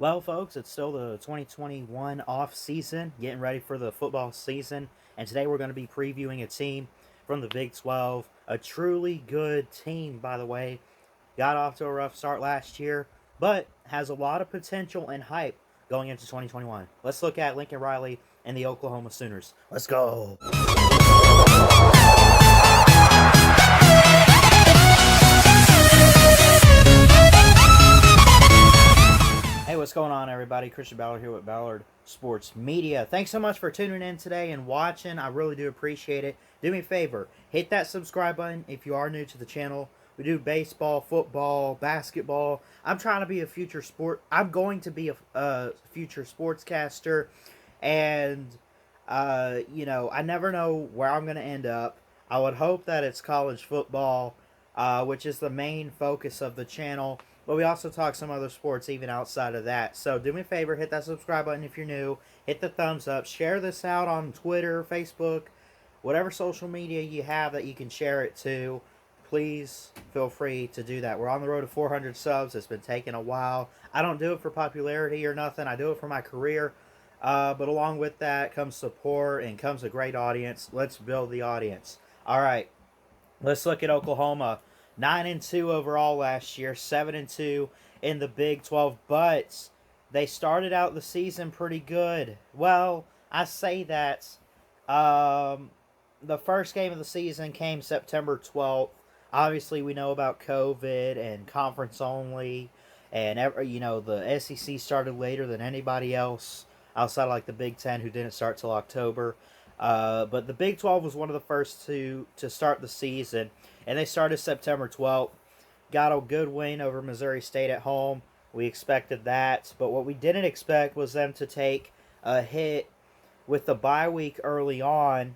Well, folks, it's still the 2021 off season, getting ready for the football season, and today we're going to be previewing a team from the Big 12. A truly good team, by the way. Got off to a rough start last year, but has a lot of potential and hype going into 2021. Let's look at Lincoln Riley and the Oklahoma Sooners. Let's go. Hey, what's going on, everybody? Christian Ballard here with Ballard Sports Media. Thanks so much for tuning in today and watching. I really do appreciate it. Do me a favor, hit that subscribe button if you are new to the channel. We do baseball, football, basketball. I'm trying to be a future sport. I'm going to be a future sportscaster, and I never know where I'm going to end up. I would hope that it's college football, which is the main focus of the channel. But we also talk some other sports even outside of that. So do me a favor, hit that subscribe button if you're new. Hit the thumbs up. Share this out on Twitter, Facebook, whatever social media you have that you can share it to. Please feel free to do that. We're on the road to 400 subs. It's been taking a while. I don't do it for popularity or nothing. I do it for my career. But along with that comes support and comes a great audience. Let's build the audience. All right. Let's look at Oklahoma. 9-2 overall last year, 7-2 in the Big 12, but they started out the season pretty good. Well, I say that the first game of the season came September 12th. Obviously, we know about COVID and conference only, and the SEC started later than anybody else outside of like the Big Ten, who didn't start till October. But the Big 12 was one of the first to start the season, and they started September 12th. Got a good win over Missouri State at home. We expected that, but what we didn't expect was them to take a hit with the bye week early on,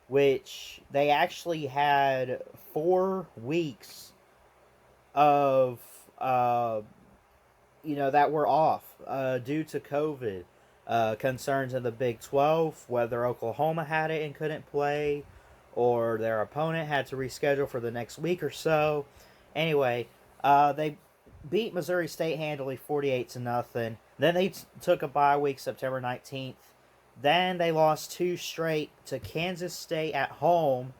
which they actually had 4 weeks of that were off due to COVID concerns in the Big 12, whether Oklahoma had it and couldn't play, or their opponent had to reschedule for the next week or so. Anyway, they beat Missouri State handily 48-0. Then they took a bye week September 19th. Then they lost 2 straight to Kansas State at home,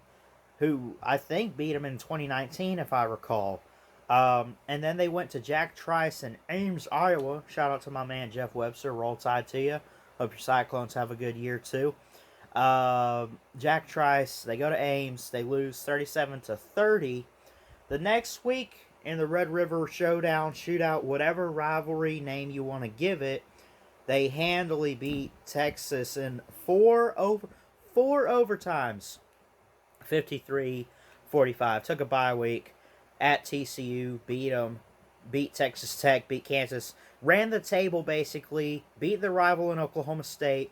who I think beat them in 2019, if I recall. And then they went to Jack Trice in Ames, Iowa. Shout out to my man Jeff Webster. Roll Tide to you. Hope your Cyclones have a good year too. Jack Trice, they go to Ames. They lose 37-30. The next week in the Red River Showdown, Shootout, whatever rivalry name you want to give it, they handily beat Texas in four overtimes. 53-45. Took a bye week at TCU, beat them, beat Texas Tech, beat Kansas, ran the table basically, beat the rival in Oklahoma State.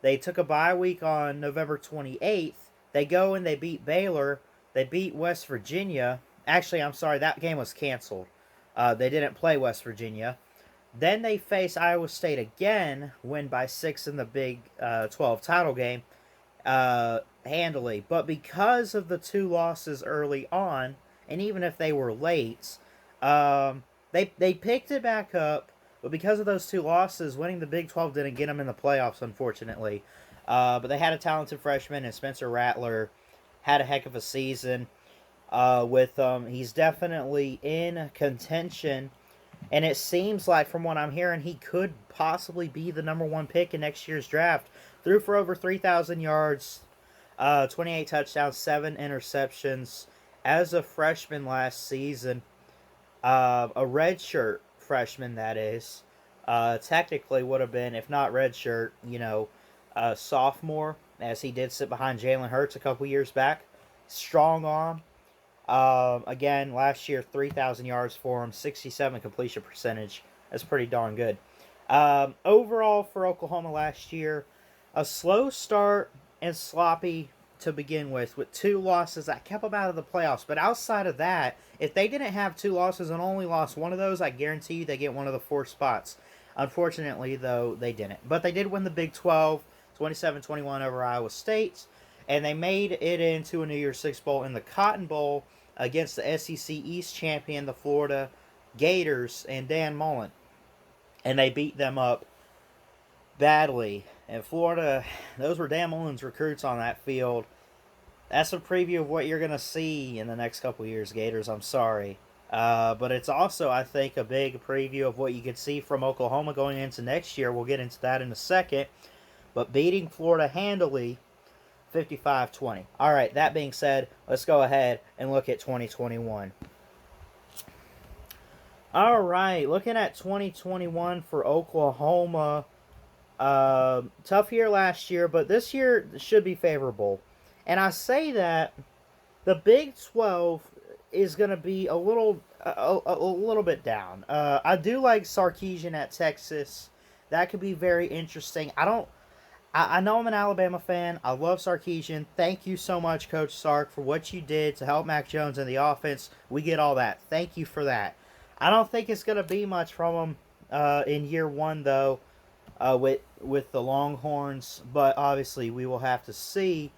They took a bye week on November 28th. They go and they beat Baylor. They beat West Virginia. Actually, I'm sorry, that game was canceled. They didn't play West Virginia. Then they face Iowa State again, win by 6 in the Big 12 title game, handily. But because of the 2 losses early on, and even if they were late, they picked it back up. But because of those 2 losses, winning the Big 12 didn't get them in the playoffs, unfortunately. But they had a talented freshman, and Spencer Rattler had a heck of a season with them. He's definitely in contention, and it seems like, from what I'm hearing, he could possibly be the number 1 pick in next year's draft. Threw for over 3,000 yards, 28 touchdowns, 7 interceptions. As a freshman last season, a redshirt freshman, that is, technically would have been, if not redshirt, a sophomore, as he did sit behind Jalen Hurts a couple years back. Strong arm. Again, last year, 3,000 yards for him, 67 completion percentage. That's pretty darn good. Overall, for Oklahoma last year, a slow start and sloppy to begin with 2 losses that kept them out of the playoffs. But outside of that, if they didn't have 2 losses and only lost one of those, I guarantee you they get one of the 4 spots. Unfortunately, though, they didn't. But they did win the Big 12, 27-21 over Iowa State, and they made it into a New Year's Six Bowl in the Cotton Bowl against the SEC East champion, the Florida Gators, and Dan Mullen. and they beat them up badly. And Florida, those were Dan Mullen's recruits on that field. That's a preview of what you're going to see in the next couple years, Gators. I'm sorry. But it's also, I think, a big preview of what you could see from Oklahoma going into next year. We'll get into that in a second. But beating Florida handily, 55-20. All right, that being said, let's go ahead and look at 2021. All right, looking at 2021 for Oklahoma. Tough year last year, but this year should be favorable. And I say that the Big 12 is going to be a little bit down. I do like Sarkisian at Texas. That could be very interesting. I know I'm an Alabama fan. I love Sarkisian. Thank you so much, Coach Sark, for what you did to help Mac Jones in the offense. We get all that. Thank you for that. I don't think it's going to be much from him in year one, though, with the Longhorns. But obviously, we will have to see.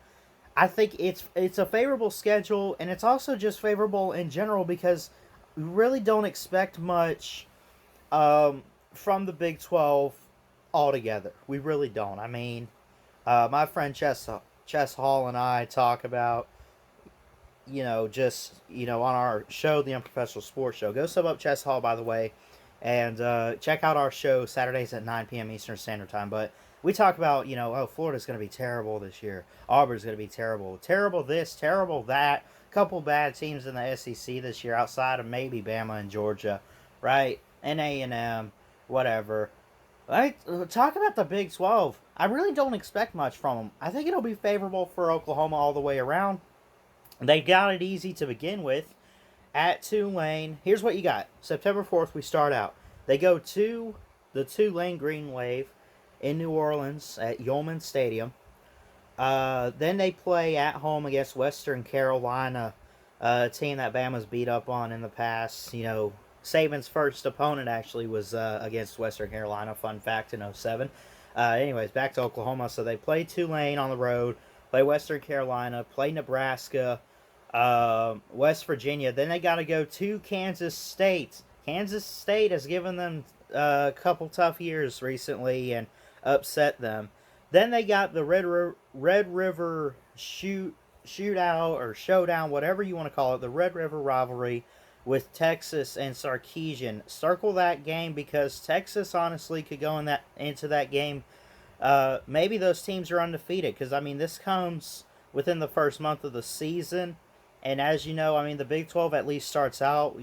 I think it's a favorable schedule, and it's also just favorable in general because we really don't expect much from the Big 12 altogether. We really don't. I mean, my friend Chess Hall and I talk about, on our show, the Unprofessional Sports Show. Go sub up Chess Hall, by the way, and check out our show Saturdays at 9 p.m. Eastern Standard Time. But we talk about, Florida's going to be terrible this year. Auburn's going to be terrible. Terrible this, terrible that. Couple bad teams in the SEC this year outside of maybe Bama and Georgia, right? And A&M, whatever. Right, talk about the Big 12. I really don't expect much from them. I think it'll be favorable for Oklahoma all the way around. They got it easy to begin with. At Tulane, here's what you got. September 4th, we start out. They go to the Tulane Green Wave in New Orleans at Yeoman Stadium. Then they play at home against Western Carolina, a team that Bama's beat up on in the past. Saban's first opponent actually was against Western Carolina. Fun fact in 07. Anyways, back to Oklahoma. So they play Tulane on the road, play Western Carolina, play Nebraska, West Virginia. Then they got to go to Kansas State. Kansas State has given them a couple tough years recently and upset them. Then they got the Red River shootout or showdown, whatever you want to call it, the Red River rivalry with Texas and Sarkisian. Circle that game because Texas honestly could go into that game. Maybe those teams are undefeated because, this comes within the first month of the season. And as you know, the Big 12 at least starts out,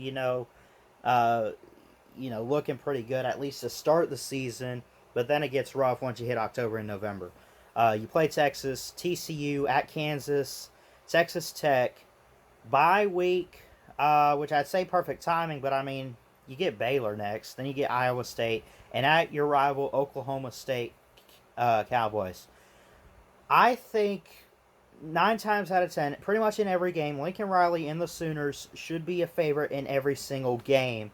looking pretty good, at least to start the season. But then it gets rough once you hit October and November. You play Texas, TCU, at Kansas, Texas Tech, bye week, which I'd say perfect timing, but you get Baylor next, then you get Iowa State, and at your rival Oklahoma State Cowboys. I think 9 times out of 10, pretty much in every game, Lincoln Riley and the Sooners should be a favorite in every single game.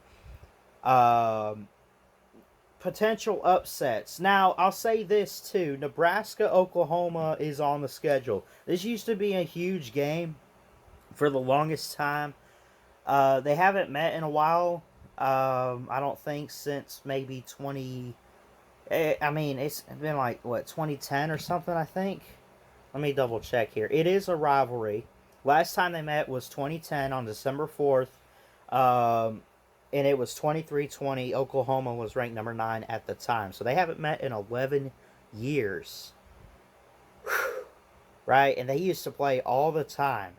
Potential upsets. Now, I'll say this too. Nebraska-Oklahoma is on the schedule. This used to be a huge game for the longest time. They haven't met in a while. I don't think since maybe it's been 2010 or something, I think. Let me double check here. It is a rivalry. Last time they met was 2010 on December 4th. And it was 23-20. Oklahoma was ranked number 9 at the time. So they haven't met in 11 years. Right? And they used to play all the time.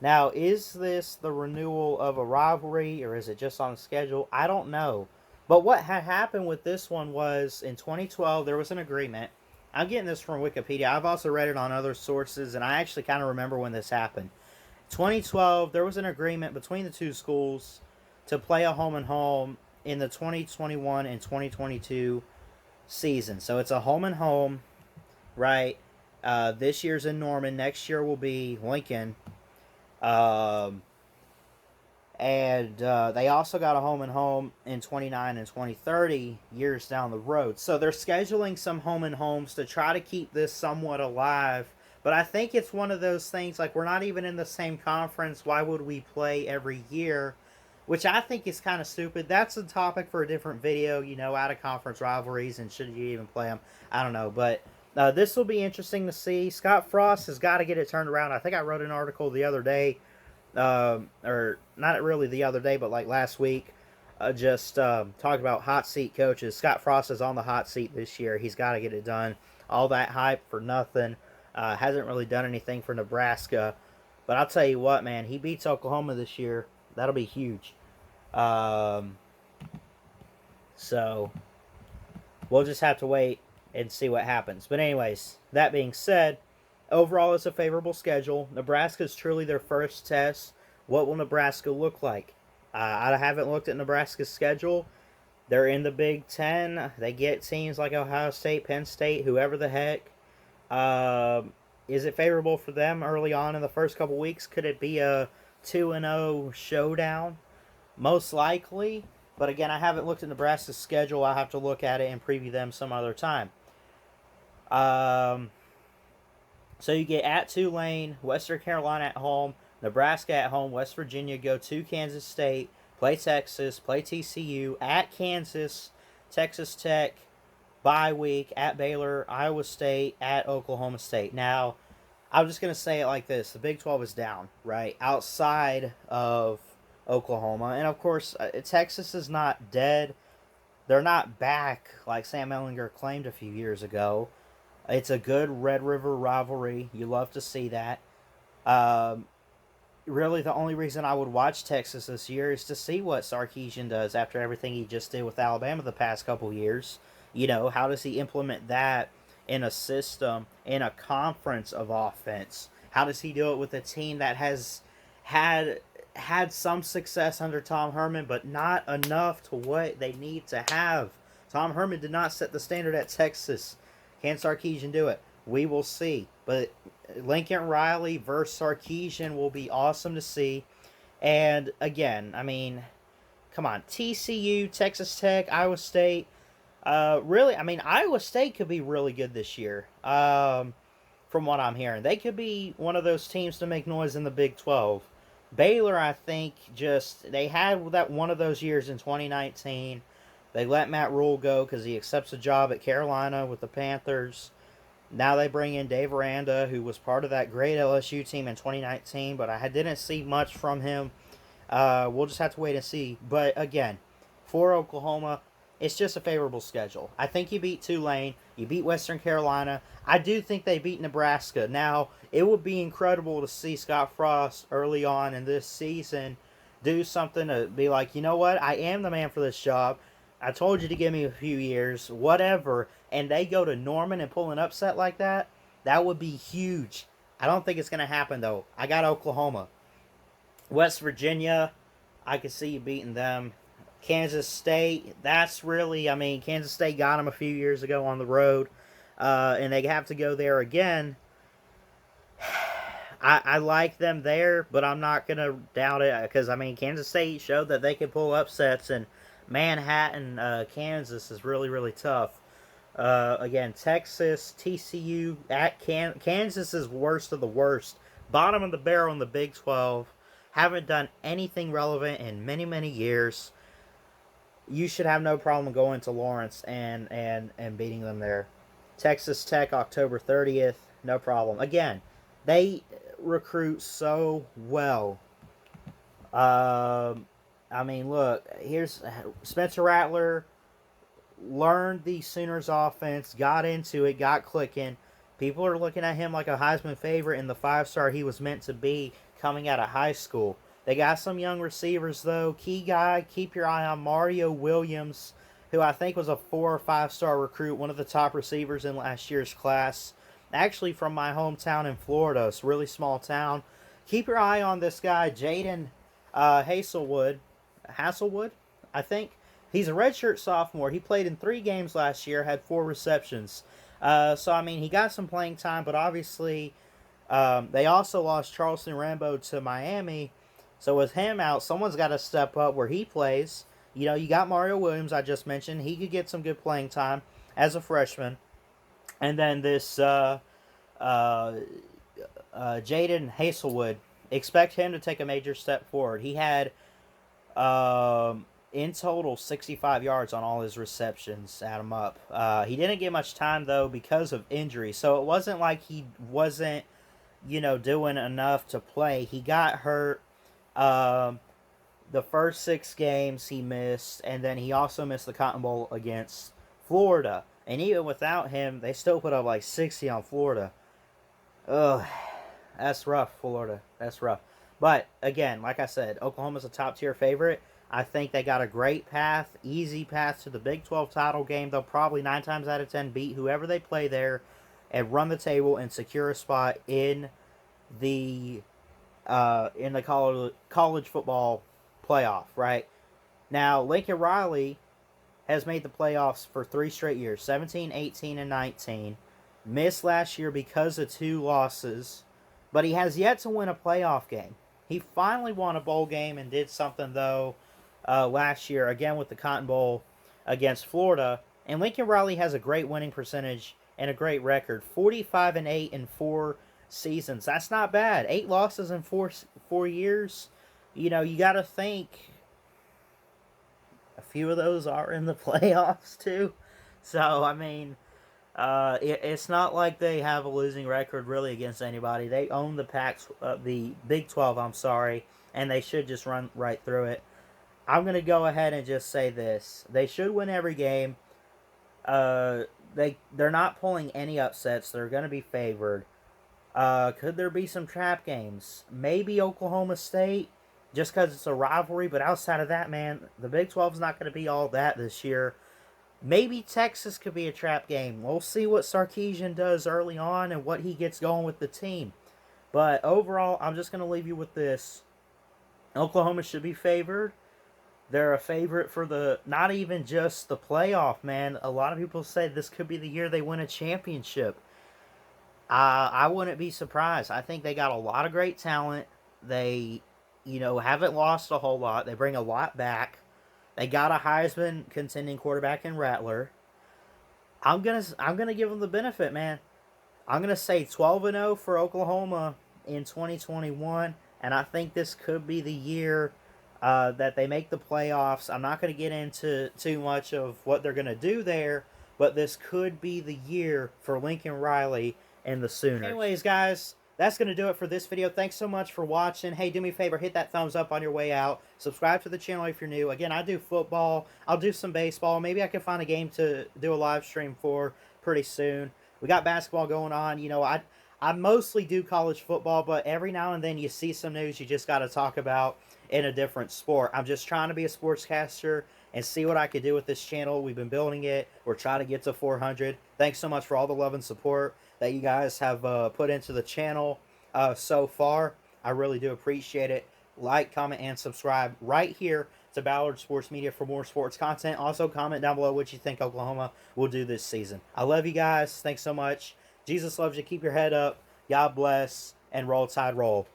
Now, is this the renewal of a rivalry or is it just on the schedule? I don't know. But what had happened with this one was in 2012, there was an agreement. I'm getting this from Wikipedia. I've also read it on other sources, and I actually kind of remember when this happened. 2012, there was an agreement between the two schools to play a home and home in the 2021 and 2022 season. So it's a home and home, right? This year's in Norman. Next year will be Lincoln. And they also got a home and home in 29 and 2030 years down the road. So they're scheduling some home and homes to try to keep this somewhat alive. But I think it's one of those things, like, we're not even in the same conference. Why would we play every year? which I think is kind of stupid. That's a topic for a different video, out of conference rivalries and should you even play them. I don't know, but this will be interesting to see. Scott Frost has got to get it turned around. I think I wrote an article the other day, or not really the other day, but like last week, just talked about hot seat coaches. Scott Frost is on the hot seat this year. He's got to get it done. All that hype for nothing. Hasn't really done anything for Nebraska. But I'll tell you what, man, he beats Oklahoma this year. That'll be huge. Um, so we'll just have to wait and see what happens. But anyways, that being said, overall it's a favorable schedule. Nebraska is truly their first test. What will Nebraska look like? I haven't looked at Nebraska's schedule. They're in the Big Ten. They get teams like Ohio State, Penn State, whoever the heck. Is it favorable for them early on in the first couple weeks? Could it be a 2-0 showdown? Most likely. But again, I haven't looked at Nebraska's schedule. I'll have to look at it and preview them some other time. So you get at Tulane, Western Carolina at home, Nebraska at home, West Virginia, go to Kansas State, play Texas, play TCU, at Kansas, Texas Tech, bye week, at Baylor, Iowa State, at Oklahoma State. Now, I'm just going to say it like this. The Big 12 is down, right? Outside of Oklahoma. And, of course, Texas is not dead. They're not back like Sam Ehlinger claimed a few years ago. It's a good Red River rivalry. You love to see that. Really, the only reason I would watch Texas this year is to see what Sarkisian does after everything he just did with Alabama the past couple years. How does he implement that in a system, in a conference of offense? How does he do it with a team that has had some success under Tom Herman, but not enough to what they need to have? Tom Herman did not set the standard at Texas. Can Sarkisian do it? We will see. But Lincoln Riley versus Sarkisian will be awesome to see. And again, I mean, come on. TCU, Texas Tech, Iowa State. Really, I mean, Iowa State could be really good this year. From what I'm hearing, they could be one of those teams to make noise in the Big 12. Baylor, I think, they had that one of those years in 2019. They let Matt Rule go because he accepts a job at Carolina with the Panthers. Now they bring in Dave Aranda, who was part of that great LSU team in 2019, but I didn't see much from him. We'll just have to wait and see. But again, for Oklahoma, it's just a favorable schedule. I think you beat Tulane. You beat Western Carolina. I do think they beat Nebraska. Now, it would be incredible to see Scott Frost early on in this season do something to be like, you know what? I am the man for this job. I told you to give me a few years, whatever, and they go to Norman and pull an upset like that. That would be huge. I don't think it's going to happen, though. I got Oklahoma. West Virginia, I could see you beating them. Kansas State, that's really, I mean, Kansas State got them a few years ago on the road, and they have to go there again. I like them there, but I'm not going to doubt it because, I mean, Kansas State showed that they could pull upsets, and Manhattan, Kansas is really, really tough. Again, Texas, TCU, at Kansas is worst of the worst. Bottom of the barrel in the Big 12. Haven't done anything relevant in many, many years. You should have no problem going to Lawrence and beating them there. Texas Tech, October 30th, no problem. Again, they recruit so well. I mean, look, here's Spencer Rattler learned the Sooners offense, got into it, got clicking. People are looking at him like a Heisman favorite and the 5-star he was meant to be coming out of high school. They got some young receivers, though. Key guy, keep your eye on Mario Williams, who I think was a 4 or 5-star recruit, one of the top receivers in last year's class. Actually from my hometown in Florida. It's a really small town. Keep your eye on this guy, Jaden Hasselwood, I think. He's a redshirt sophomore. He played in 3 games last year, had 4 receptions. So, I mean, he got some playing time, but obviously they also lost Charleston Rambo to Miami. So with him out, someone's got to step up where he plays. You know, you got Mario Williams, I just mentioned. He could get some good playing time as a freshman. And then this Jaden Hasselwood, expect him to take a major step forward. He had In total, 65 yards on all his receptions. Add them up. He didn't get much time though because of injury, so it wasn't like he wasn't, doing enough to play. He got hurt. Um, the first 6 games he missed, and then he also missed the Cotton Bowl against Florida. And even without him, they still put up like 60 on Florida. Ugh, that's rough, Florida. That's rough. But again, like I said, Oklahoma's a top tier favorite. I think they got a great path, easy path to the Big 12 title game. They'll probably 9 times out of 10 beat whoever they play there and run the table and secure a spot the in the college football playoff, right? Now, Lincoln Riley has made the playoffs for 3 straight years, 17, 18, and 19. Missed last year because of 2 losses, but he has yet to win a playoff game. He finally won a bowl game and did something, though, last year, again with the Cotton Bowl against Florida. And Lincoln Riley has a great winning percentage and a great record, 45-8 in 4 seasons. That's not bad. 8 losses in 4 years. You got to think a few of those are in the playoffs too. So I mean, it's not like they have a losing record really against anybody. They own the Big 12. I'm sorry, and they should just run right through it. I'm gonna go ahead and just say this: they should win every game. They're not pulling any upsets. They're gonna be favored. Could there be some trap games? Maybe Oklahoma State, just because it's a rivalry. But outside of that, man, the Big 12 is not going to be all that this year. Maybe Texas could be a trap game. We'll see what Sarkisian does early on and what he gets going with the team. But overall, I'm just going to leave you with this. Oklahoma should be favored. They're a favorite for not even just the playoff, man. A lot of people say this could be the year they win a championship. I wouldn't be surprised. I think they got a lot of great talent. They, haven't lost a whole lot. They bring a lot back. They got a Heisman contending quarterback in Rattler. I'm gonna give them the benefit, man. I'm gonna say 12-0 for Oklahoma in 2021, and I think this could be the year that they make the playoffs. I'm not gonna get into too much of what they're gonna do there, but this could be the year for Lincoln Riley and the Sooners. Anyways, guys, that's going to do it for this video. Thanks so much for watching. Hey, do me a favor, hit that thumbs up on your way out. Subscribe to the channel if you're new. Again, I do football. I'll do some baseball. Maybe I can find a game to do a live stream for pretty soon. We got basketball going on. I mostly do college football, but every now and then you see some news you just got to talk about in a different sport. I'm just trying to be a sportscaster and see what I could do with this channel. We've been building it. We're trying to get to 400. Thanks so much for all the love and support that you guys have put into the channel so far. I really do appreciate it. Like, comment, and subscribe right here to Ballard Sports Media for more sports content. Also, comment down below what you think Oklahoma will do this season. I love you guys. Thanks so much. Jesus loves you. Keep your head up. God bless. And roll tide roll.